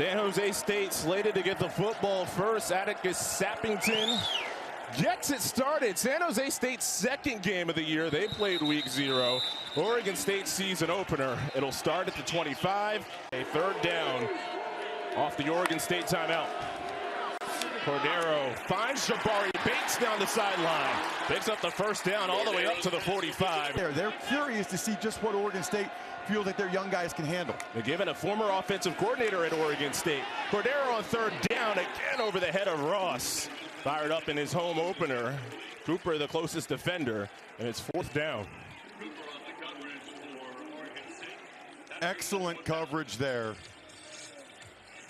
San Jose State slated to get the football first. Atticus Sappington gets it started. San Jose State's second game of the year. They played week 0. Oregon State season opener. It'll start at the 25. A third down off the Oregon State timeout. Cordero finds Jabari Bates down the sideline. Picks up the first down all the way up to the 45. They're curious to see just what Oregon State feels like their young guys can handle. They're given a former offensive coordinator at Oregon State. Cordero on third down, again over the head of Ross. Fired up in his home opener. Cooper the closest defender, and it's fourth down. Excellent coverage there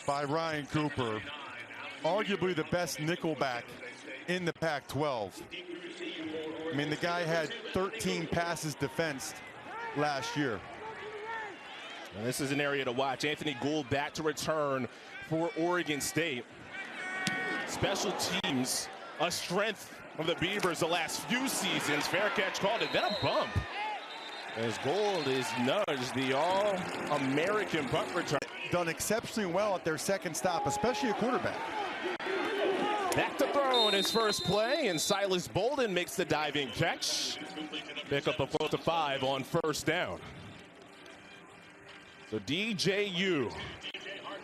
by Ryan Cooper. Arguably the best nickelback in the Pac-12. I mean, the guy had 13 passes defensed last year. And this is an area to watch. Anthony Gould back to return for Oregon State. Special teams, a strength of the Beavers the last few seasons. Fair catch called, and then a bump. As Gould is nudged, the All-American punt return. Done exceptionally well at their second stop, especially a quarterback. Back to throw in his first play, and Silas Bolden makes the diving catch. Pick up a 4th and 5 on first down. So DJU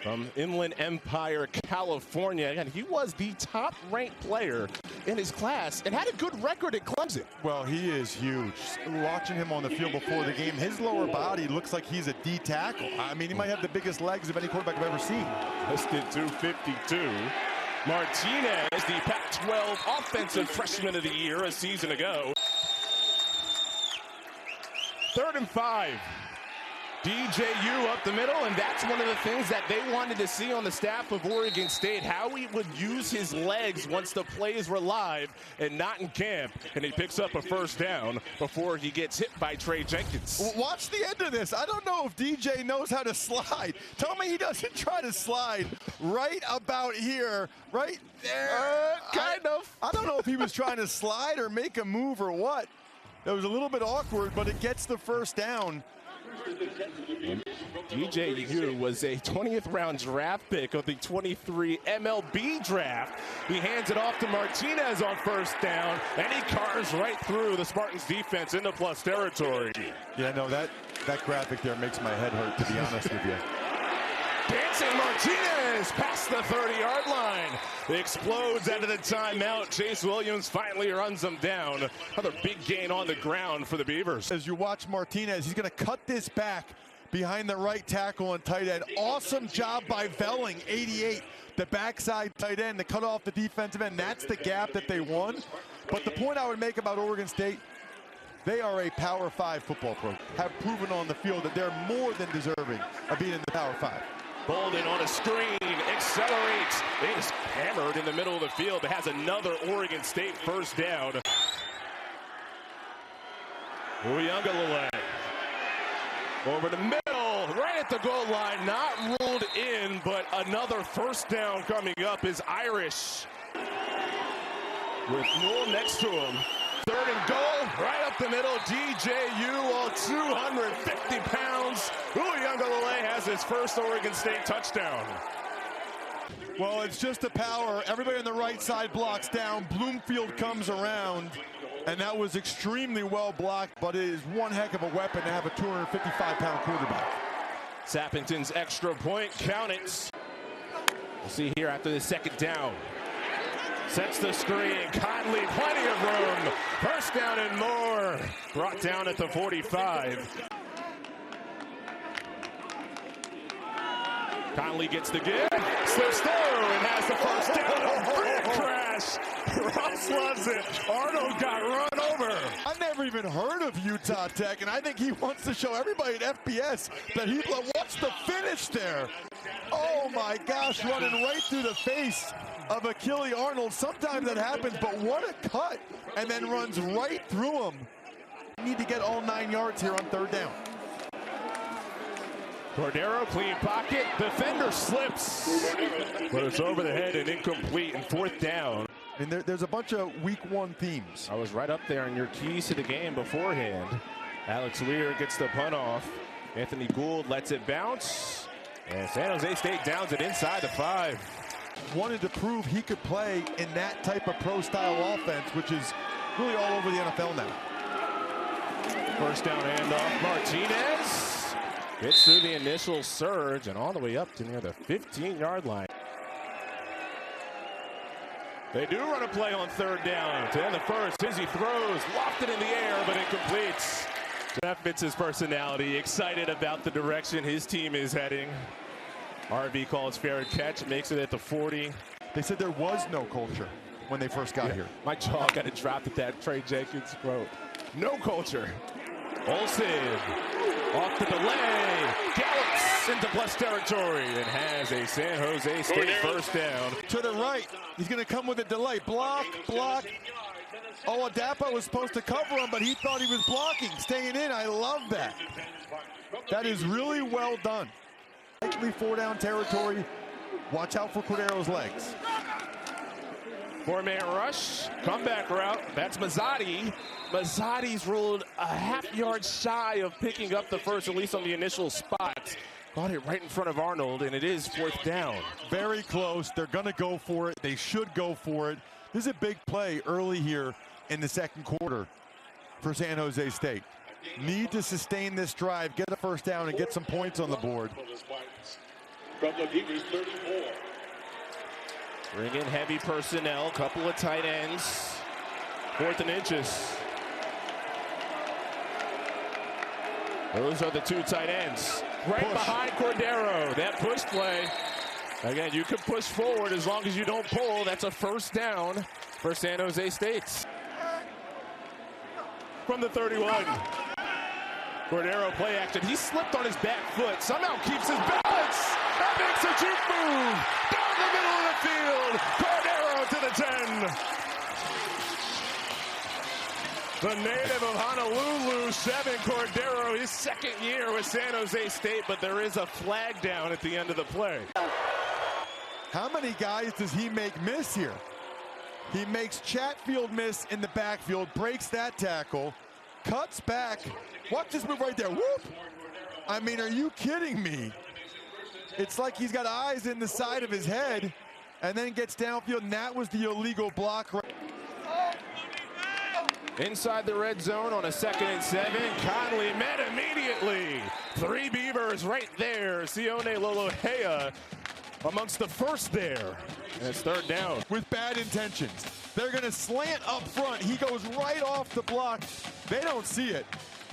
from Inland Empire, California. And he was the top-ranked player in his class and had a good record at Clemson. Well, he is huge. Watching him on the field before the game, his lower body looks like he's a D tackle. I mean, he might have the biggest legs of any quarterback I've ever seen. Listed 252. Martinez, the Pac-12 Offensive Freshman of the Year a season ago. 3rd and 5. DJU up the middle, and that's one of the things that they wanted to see on the staff of Oregon State, how he would use his legs once the plays were live and not in camp. And he picks up a first down before he gets hit by Trey Jenkins. Watch the end of this. I don't know if DJ knows how to slide. Tell me he doesn't try to slide right about here, right there. Kind of. I don't know if he was trying to slide or make a move or what. It was a little bit awkward, but it gets the first down. DJU was a 20th round draft pick of the 23 MLB draft. He hands it off to Martinez on first down, and he carves right through the Spartans defense into plus territory. Yeah, no, that graphic there makes my head hurt, to be honest with you. Dancing Martinez past the 30-yard line. It explodes out of the timeout. Chase Williams finally runs him down. Another big gain on the ground for the Beavers. As you watch Martinez, he's going to cut this back behind the right tackle and tight end. Awesome job by Velling, 88, the backside tight end to cut off the defensive end. That's the gap that they won. But the point I would make about Oregon State, they are a Power 5 football program. Have proven on the field that they're more than deserving of being in the Power 5. Bolden on a screen, accelerates. It is hammered in the middle of the field. It has another Oregon State first down. Uiagalelei over the middle, right at the goal line. Not ruled in, but another first down coming up is Irish. With Newell next to him. 3rd and goal, right up the middle. DJU, all 250 pounds. Uiagalelei has his first Oregon State touchdown. Well, it's just the power. Everybody on the right side blocks down. Bloomfield comes around, and that was extremely well blocked, but it is one heck of a weapon to have a 255-pound quarterback. Sappington's extra point, count it. We'll see here after the second down. Sets the screen, Conley, plenty of room. First down and more. Brought down at the 45. Conley gets the give, slips through, and has the first down. Big crash. Ross loves it. Arnold got run over. I've never even heard of Utah Tech, and I think he wants to show everybody at FBS that he wants the finish there. Oh my gosh, running right through the face of Achille Arnold. Sometimes that happens, but what a cut, and then runs right through him. Need to get all 9 yards here on 3rd down. Cordero, clean pocket, defender slips, but it's over the head and incomplete, and 4th down. I mean, there's a bunch of week 1 themes. I was right up there in your keys to the game beforehand. Alex Weir gets the punt off. Anthony Gould lets it bounce. And San Jose State downs it inside the 5. Wanted to prove he could play in that type of pro-style offense, which is really all over the NFL now. First down handoff. Martinez gets through the initial surge and all the way up to near the 15-yard line. They do run a play on third down. To end the first, Izzy throws, lofted in the air, but incompletes. That fits his personality. Excited about the direction his team is heading. RV calls fair catch, makes it at the 40. They said there was no culture when they first got here. My jaw got dropped at that Trey Jenkins quote. No culture. Olsen off the delay, gallops into plus territory and has a San Jose State first down. To the right, he's going to come with a delay. Block. Oh, Adapo was supposed to cover him, but he thought he was blocking, staying in. I love that. That is really well done. Likely 4-down territory. Watch out for Cordero's legs. 4-man rush, comeback route. That's Mazzotti. Mazzotti's ruled a half-yard shy of picking up the first, at least on the initial spot. Got it right in front of Arnold, and it is 4th down. Very close. They're going to go for it. They should go for it. This is a big play early here in the second quarter for San Jose State. Need to sustain this drive, get a first down, and get some points on the board. From the Beavers 34. Bring in heavy personnel, couple of tight ends. 4th and inches. Those are the 2 tight ends. Right behind Cordero. That push play. Again, you can push forward as long as you don't pull. That's a first down for San Jose State. From the 31. Cordero play action. He slipped on his back foot. Somehow keeps his balance. That makes a juke move. Down the middle of the field. Cordero to the 10. The native of Honolulu, Chevin Cordero, his second year with San Jose State, but there is a flag down at the end of the play. How many guys does he make miss here? He makes Chatfield miss in the backfield, breaks that tackle, cuts back. Watch this move right there. Whoop! I mean, are you kidding me? It's like he's got eyes in the side of his head and then gets downfield, and that was the illegal block. Inside the red zone on a 2nd and 7. Conley met immediately. 3 Beavers right there. Sione Lolohea amongst the first there. And it's 3rd down. With bad intentions. They're going to slant up front. He goes right off the block. They don't see it.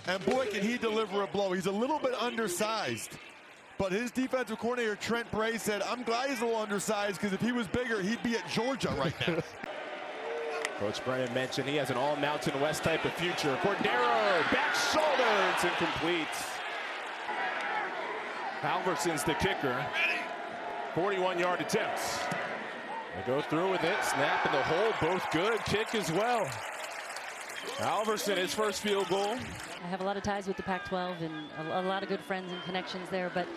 And boy, can he deliver a blow. He's a little bit undersized. But his defensive coordinator, Trent Bray, said, I'm glad he's a little undersized because if he was bigger, he'd be at Georgia right now. Coach Brennan mentioned he has an all-Mountain West type of future. Cordero, back shoulder, it's incomplete. Halverson's the kicker. 41-yard attempts. They go through with it, snap in the hole, both good, kick as well. Halverson, his first field goal. I have a lot of ties with the Pac-12 and a lot of good friends and connections there, but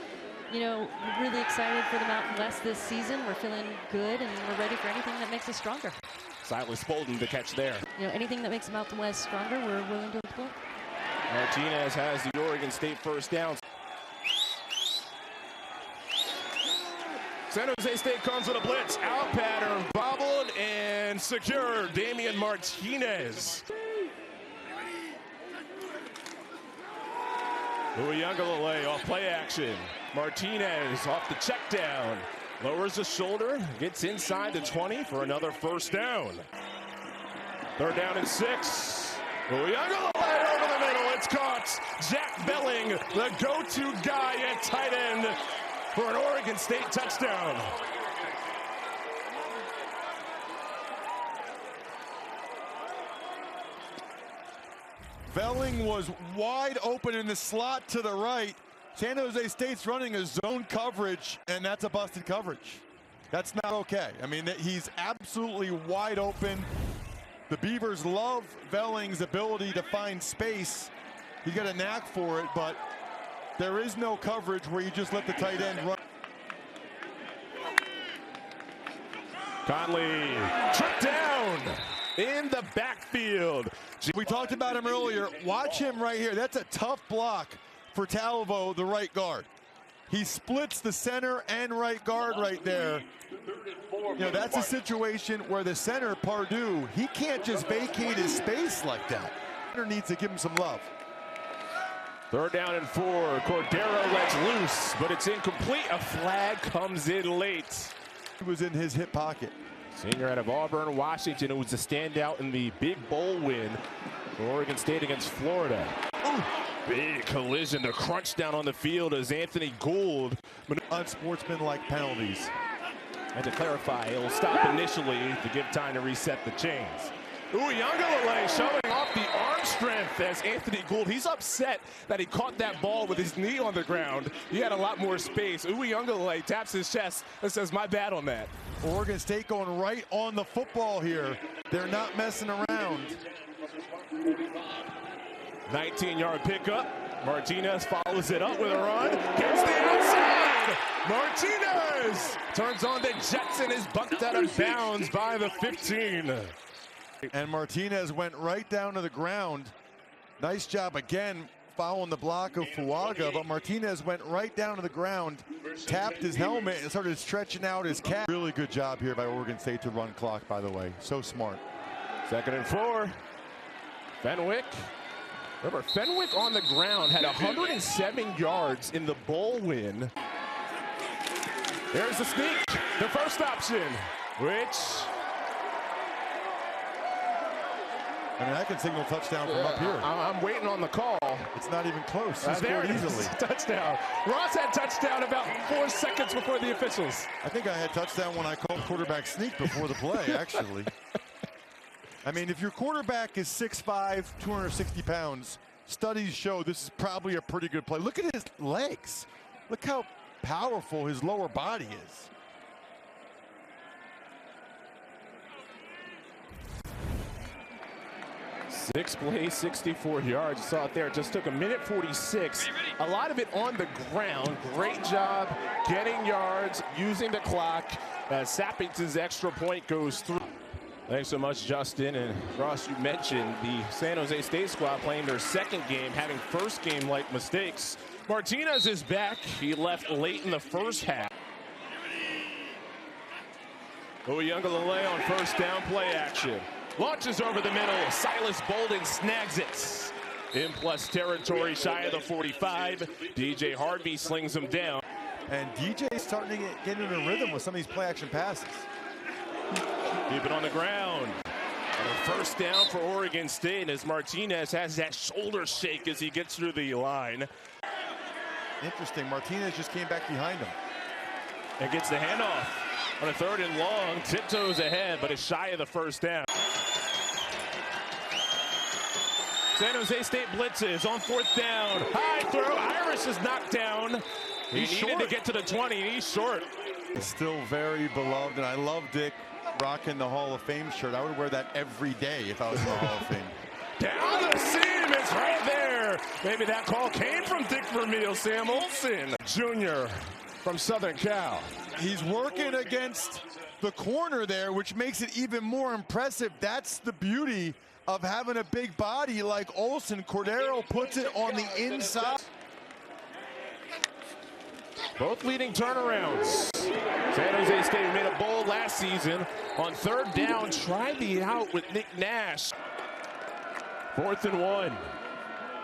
you know, we're really excited for the Mountain West this season. We're feeling good and we're ready for anything that makes us stronger. Silas Bolden to catch there. You know, anything that makes the Mountain West stronger, we're willing to explore. Martinez has the Oregon State first down. San Jose State comes with a blitz. Out pattern, bobbled and secured. Damian Martinez. Uyunglele off play action. Martinez off the check down. Lowers the shoulder, gets inside the 20 for another first down. 3rd down and 6. Uyunglele over the middle. It's caught. Jack Belling, the go-to guy at tight end for an Oregon State touchdown. Belling was wide open in the slot to the right. San Jose State's running a zone coverage, and that's a busted coverage. That's not okay. I mean, he's absolutely wide open. The Beavers love Belling's ability to find space. He's got a knack for it, but there is no coverage where you just let the tight end run. Conley tripped down in the backfield. We talked about him earlier. Watch him right here. That's a tough block for Talvo, the right guard. He splits the center and right guard right there. You know, that's a situation where the center, Pardue, he can't just vacate his space like that. Center needs to give him some love. 3rd down and 4. Cordero lets loose, but it's incomplete. A flag comes in late. He was in his hip pocket. Senior out of Auburn, Washington, who was a standout in the big bowl win for Oregon State against Florida. Ooh, big collision. The crunch down on the field as Anthony Gould. Unsportsmanlike penalties. And to clarify, he'll stop initially to give time to reset the chains. Uiagalelei showing off the arm strength as Anthony Gould. He's upset that he caught that ball with his knee on the ground. He had a lot more space. Uiagalelei taps his chest and says, "My bad on that." Oregon State going right on the football here. They're not messing around. 19-yard pickup. Martinez follows it up with a run. Gets the outside. Martinez turns on the Jets and is bucked out of bounds by the 15. And Martinez went right down to the ground. Nice job again following the block of Fuaga, but Martinez went right down to the ground, tapped his helmet, and started stretching out his calf. Really good job here by Oregon State to run clock, by the way. So smart. 2nd and 4. Fenwick. Remember, Fenwick on the ground had 107 yards in the bowl win. There's the sneak, the first option, which... I mean, I can signal touchdown from up here. I'm waiting on the call. It's not even close. He There scored it is. easily. Touchdown. Ross had touchdown about 4 seconds before the officials. I think I had touchdown when I called quarterback sneak before the play, actually. I mean, if your quarterback is 6'5", 260 pounds, studies show this is probably a pretty good play. Look at his legs. Look how powerful his lower body is. Six plays, 64 yards. You saw it there. It just took a minute 46. A lot of it on the ground. Great job getting yards, using the clock as Sappington's extra point goes through. Thanks so much, Justin. And Ross, you mentioned the San Jose State squad playing their 2nd game, having first game-like mistakes. Martinez is back. He left late in the first half. Uiagalelei on 1st down play action. Launches over the middle. Silas Bolden snags it. In plus territory, shy of the 45. DJ Harvey slings him down. And DJ is starting to get into a rhythm with some of these play-action passes. Keep it on the ground. And a 1st down for Oregon State as Martinez has that shoulder shake as he gets through the line. Interesting. Martinez just came back behind him. And gets the handoff on a 3rd and long. Tiptoes ahead, but is shy of the 1st down. San Jose State blitzes on 4th down. High throw. Irish is knocked down. He needed to get to the 20, and he's short. He's still very beloved, and I love Dick rocking the Hall of Fame shirt. I would wear that every day if I was in the Hall of Fame. Down the seam, it's right there. Maybe that call came from Dick Vermeil. Sam Olsen, Jr. from Southern Cal. He's working against the corner there, which makes it even more impressive. That's the beauty of having a big body like Olsen. Cordero puts it on the inside. Both leading turnarounds. San Jose State made a bowl last season. On 3rd down, tried the out with Nick Nash. 4th and 1.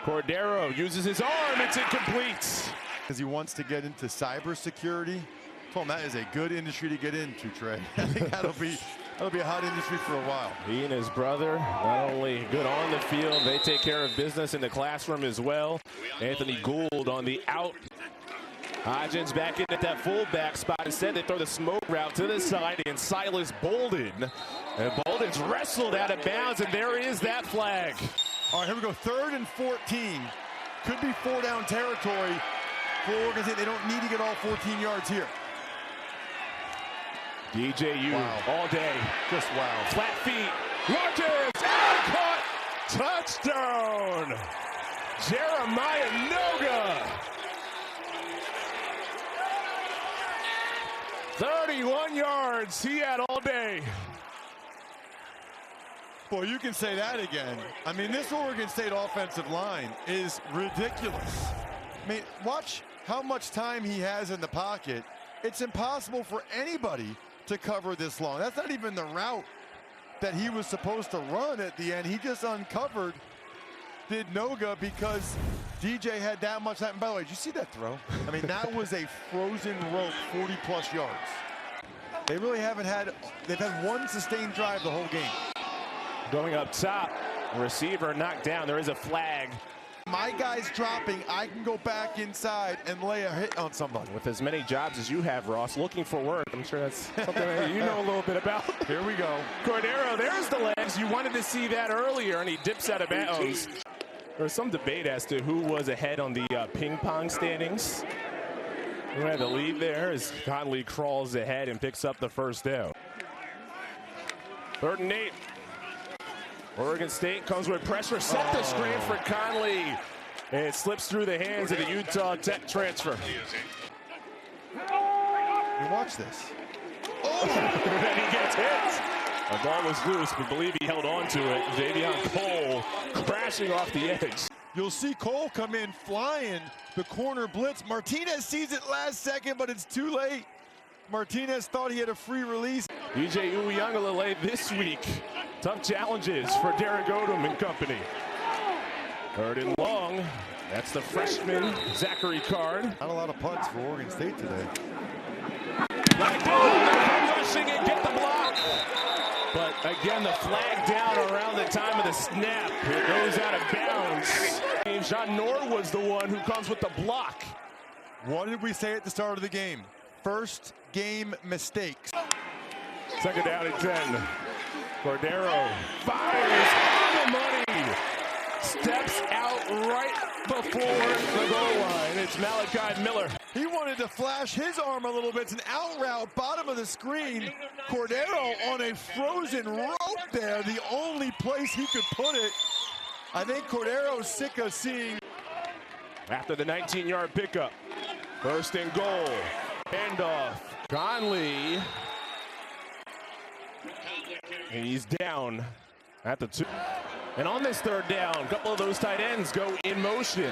Cordero uses his arm. It's incomplete. Because he wants to get into cybersecurity. I told him that is a good industry to get into, Trey. I think that'll be a hot industry for a while. He and his brother, not only good on the field, they take care of business in the classroom as well. Anthony Gould on the out. Hodgins back in at that fullback spot. Instead, they throw the smoke route to the side and Silas Bolden. And Bolden's wrestled out of bounds, and there is that flag. All right, here we go. 3rd and 14. Could be 4-down territory for Oregon State. They don't need to get all 14 yards here. DJU all day. Just wow. Flat feet. Launches. And caught. Touchdown. Jeremiah Noga. 31 yards he had all day. Boy, you can say that again. I mean, this Oregon State offensive line is ridiculous. I mean, watch how much time he has in the pocket. It's impossible for anybody to cover this long. That's not even the route that he was supposed to run at the end. He just uncovered, did Noga, because DJ had that much time. By the way, did you see that throw? I mean, that was a frozen rope, 40-plus yards. They really haven't had, they've had one sustained drive the whole game. Going up top, receiver knocked down. There is a flag. My guy's dropping, I can go back inside and lay a hit on somebody. With as many jobs as you have, Ross, looking for work. I'm sure that's something that you know a little bit about. Here we go. Cordero, there's the legs. You wanted to see that earlier, and he dips out of bounds. There was some debate as to who was ahead on the ping pong standings. Who had the lead there as Conley crawls ahead and picks up the first down. 3rd and 8. Oregon State comes with pressure. Set the screen for Conley. And it slips through the hands of the Utah Tech transfer. You watch this. Oh! And he gets hit. The ball was loose, but believe he held on to it. Javion Cole crashing off the edge. You'll see Cole come in flying the corner blitz. Martinez sees it last second, but it's too late. Martinez thought he had a free release. DJ Uiagalelei this week. Tough challenges for Derek Odom and company. 3rd and long. That's the freshman, Zachary Card. Not a lot of punts for Oregon State today. Rushing and get the block. But again, the flag down around the time of the snap. It goes out of bounds. Jean Norwood's the one who comes with the block. What did we say at the start of the game? First game mistakes. 2nd down and 10. Cordero fires on the money. Steps out right before the goal line. It's Malachi Miller. He wanted to flash his arm a little bit. It's an out route, bottom of the screen. Cordero on a frozen rope there, the only place he could put it. I think Cordero's sick of seeing. After the 19-yard pickup, 1st and goal. Handoff. Conley. And he's down at the 2. And on this 3rd down, a couple of those tight ends go in motion.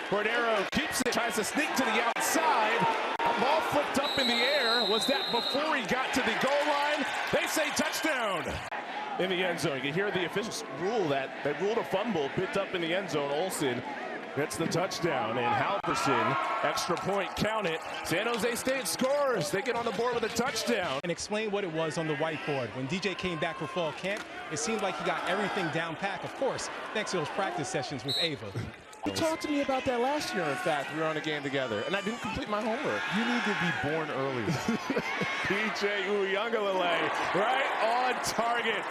Cordero keeps it, tries to sneak to the outside. A ball flipped up in the air. Was that before he got to the goal line? They say touchdown in the end zone. You can hear the officials rule that. They ruled a fumble, picked up in the end zone. Olsen gets the touchdown, and Halverson, extra point, count it. San Jose State scores. They get on the board with a touchdown. And explain what it was on the whiteboard. When DJ came back for fall camp, it seemed like he got everything down pat, of course, thanks to those practice sessions with Ava. You talked to me about that last year, in fact. We were on a game together, and I didn't complete my homework. You need to be born earlier. DJ Uiagalelei right on target.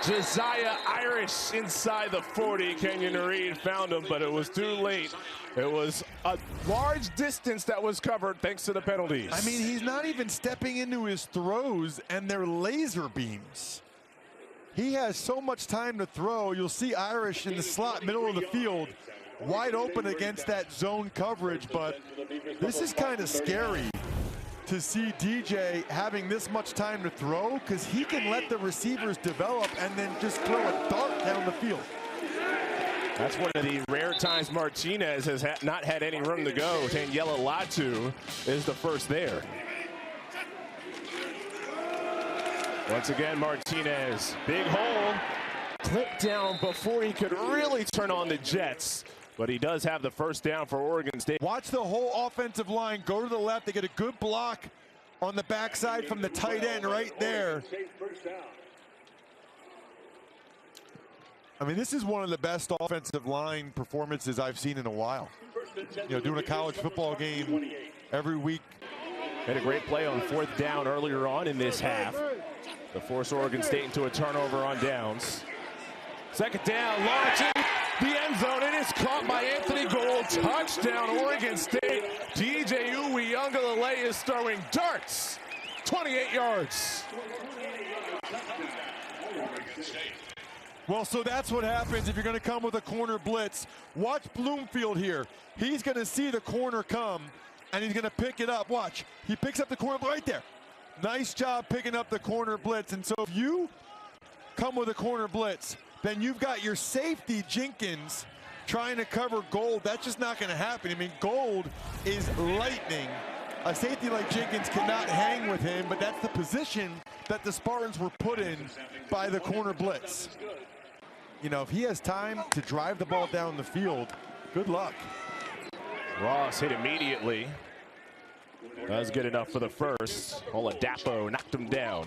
Josiah Irish inside the 40. Kenyon Reed found him, but it was too late. It was a large distance that was covered thanks to the penalties. I mean, he's not even stepping into his throws, and they're laser beams. He has so much time to throw. You'll see Irish in the slot, middle of the field, wide open against that zone coverage, but this is kind of scary to see DJ having this much time to throw, because he can let the receivers develop and then just throw a dart down the field. That's one of the rare times Martinez has not had any room to go. Daniela Latu is the first there. Once again, Martinez, big hole, clipped down before he could really turn on the Jets. But he does have the first down for Oregon State. Watch the whole offensive line go to the left. They get a good block on the backside from the tight end right there. I mean, this is one of the best offensive line performances I've seen in a while. You know, doing a college football game every week. Had a great play on 4th down earlier on in this half to force Oregon State into a turnover on downs. 2nd down, launching the end zone. It is caught by Anthony Gould. Touchdown, Oregon State. DJ Uiagalelei is throwing darts. 28 yards. Well, so that's what happens if you're going to come with a corner blitz. Watch Bloomfield here. He's going to see the corner come, and he's going to pick it up. Watch. He picks up the corner right there. Nice job picking up the corner blitz. And so if you come with a corner blitz, then you've got your safety, Jenkins, trying to cover Gold. That's just not going to happen. I mean, Gold is lightning. A safety like Jenkins cannot hang with him, but that's the position that the Spartans were put in by the corner blitz. You know, if he has time to drive the ball down the field, good luck. Ross hit immediately. That was good enough for the first. Oladapo knocked him down.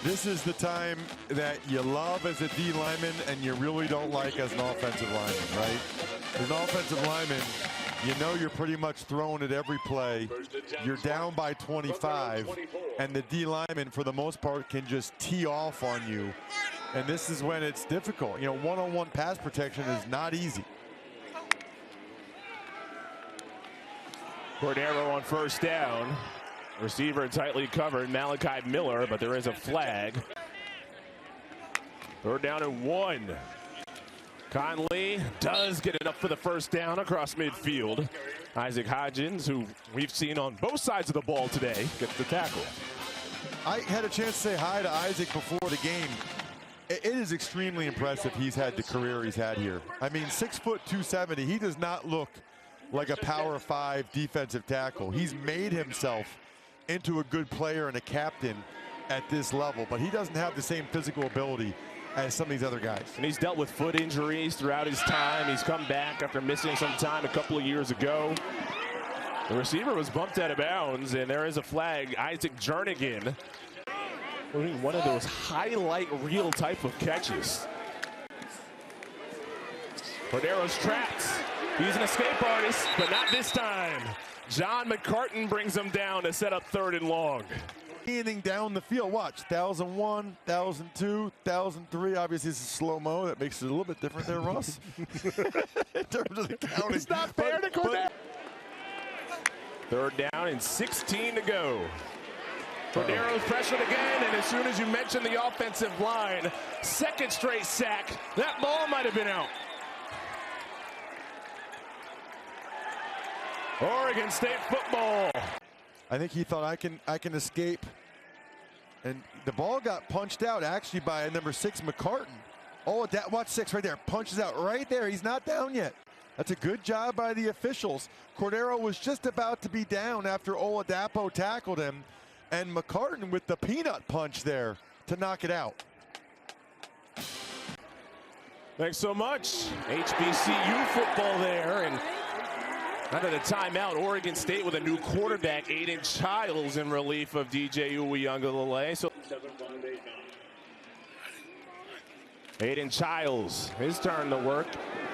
This is the time that you love as a D lineman and you really don't like as an offensive lineman, right? As an offensive lineman, you know you're pretty much throwing it every play. You're down by 25, and the D lineman, for the most part, can just tee off on you. And this is when it's difficult. You know, one-on-one pass protection is not easy. Cordero on first down. Receiver tightly covered, Malachi Miller, but there is a flag. 3rd down and 1. Conley does get enough for the first down across midfield. Isaac Hodgins, who we've seen on both sides of the ball today, gets the tackle. I had a chance to say hi to Isaac before the game. It is extremely impressive he's had the career he's had here. I mean, 6 foot 270, he does not look like a Power 5 defensive tackle. He's made himself into a good player and a captain at this level, but he doesn't have the same physical ability as some of these other guys. And he's dealt with foot injuries throughout his time. He's come back after missing some time a couple of years ago. The receiver was bumped out of bounds, and there is a flag. Isaac Jernigan, one of those highlight reel type of catches. Cordero's trapped. He's an escape artist, but not this time. John McCartan brings him down to set up 3rd and long. Anything down the field, watch, 1,001, 1,002, 1,003. Obviously, this is slow-mo. That makes it a little bit different there, Russ. In terms of the counting. It's not fair to Cordero. 3rd down and 16 to go. Cordero's pressured again, and as soon as you mention the offensive line, 2nd straight sack, that ball might have been out. Oregon State football. I think he thought I can escape, and the ball got punched out actually by number 6 McCartan. Oh, that, watch 6 right there, punches out right there. He's not down yet. That's a good job by the officials. Cordero was just about to be down after Oladapo tackled him, and McCartan with the peanut punch there to knock it out. Thanks so much. HBCU football there, and out of the timeout, Oregon State with a new quarterback, Aiden Childs, in relief of DJ Uiagalelei. So Aiden Childs, his turn to work.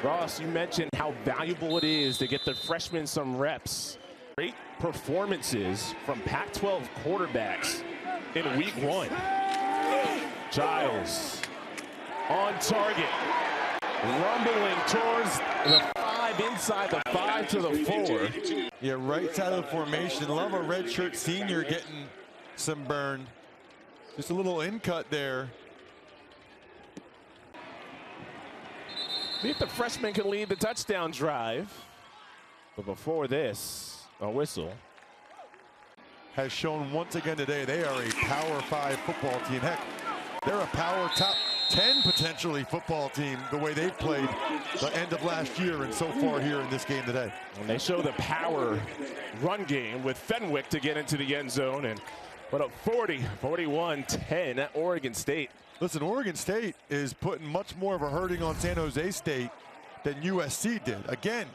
Ross, you mentioned how valuable it is to get the freshmen some reps. Great performances from Pac-12 quarterbacks in week 1. Childs on target, rumbling towards the 5, inside the 5 to the 4. Yeah, right side of the formation. Love a redshirt senior getting some burn. Just a little in cut there. See if the freshman can lead the touchdown drive. But before this, a whistle. Has shown once again today they are a Power 5 football team. Heck, they're a Power top 10 potentially football team the way they've played the end of last year and so far here in this game today. And they show the power run game with Fenwick to get into the end zone and put up 41-10 at Oregon State. Listen, Oregon State is putting much more of a hurting on San Jose State than USC did. Again,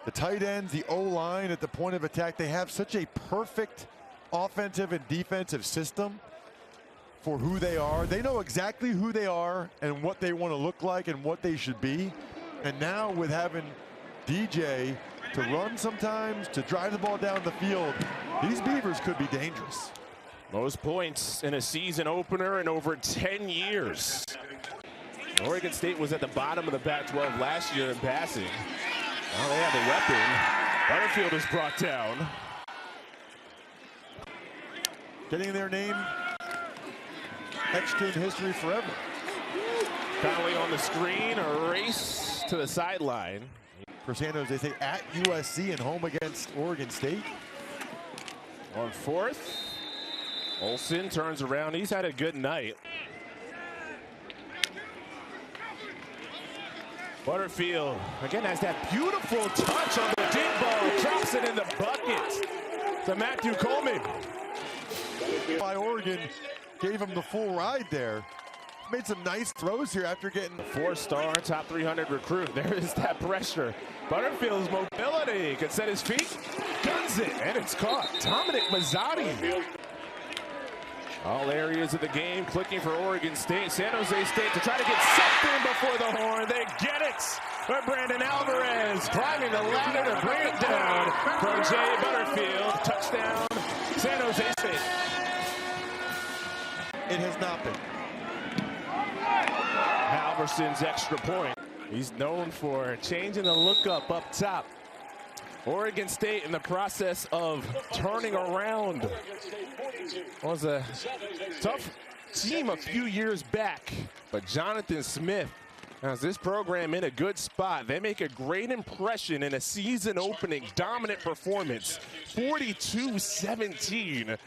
the tight ends, the O-line at the point of attack, they have such a perfect offensive and defensive system for who they are. They know exactly who they are and what they want to look like and what they should be. And now with having DJ to run sometimes, to drive the ball down the field, these Beavers could be dangerous. Most points in a season opener in over 10 years. Oregon State was at the bottom of the Pac-12 last year in passing. Well, they have a weapon. Butterfield is brought down. Getting their name etched in history forever. Conley on the screen, a race to the sideline. For San Jose State at USC and home against Oregon State. On 4th, Olsen turns around. He's had a good night. Butterfield again has that beautiful touch on the deep ball, drops it in the bucket to Matthew Coleman. By Oregon, gave him the full ride there. Made some nice throws here after getting Four-star, top 300 recruit. There is that pressure. Butterfield's mobility can set his feet, guns it, and it's caught. Dominic Mazzotti. All areas of the game clicking for Oregon State. San Jose State to try to get something before the horn. They get it. But Brandon Alvarez climbing the ladder to bring it down from Jay Butterfield. Touchdown, San Jose State. It has not been. Halverson's extra point. He's known for changing the look up top. Oregon State in the process of turning around. Was a tough team a few years back, but Jonathan Smith has this program in a good spot. They make a great impression in a season-opening dominant performance, 42-17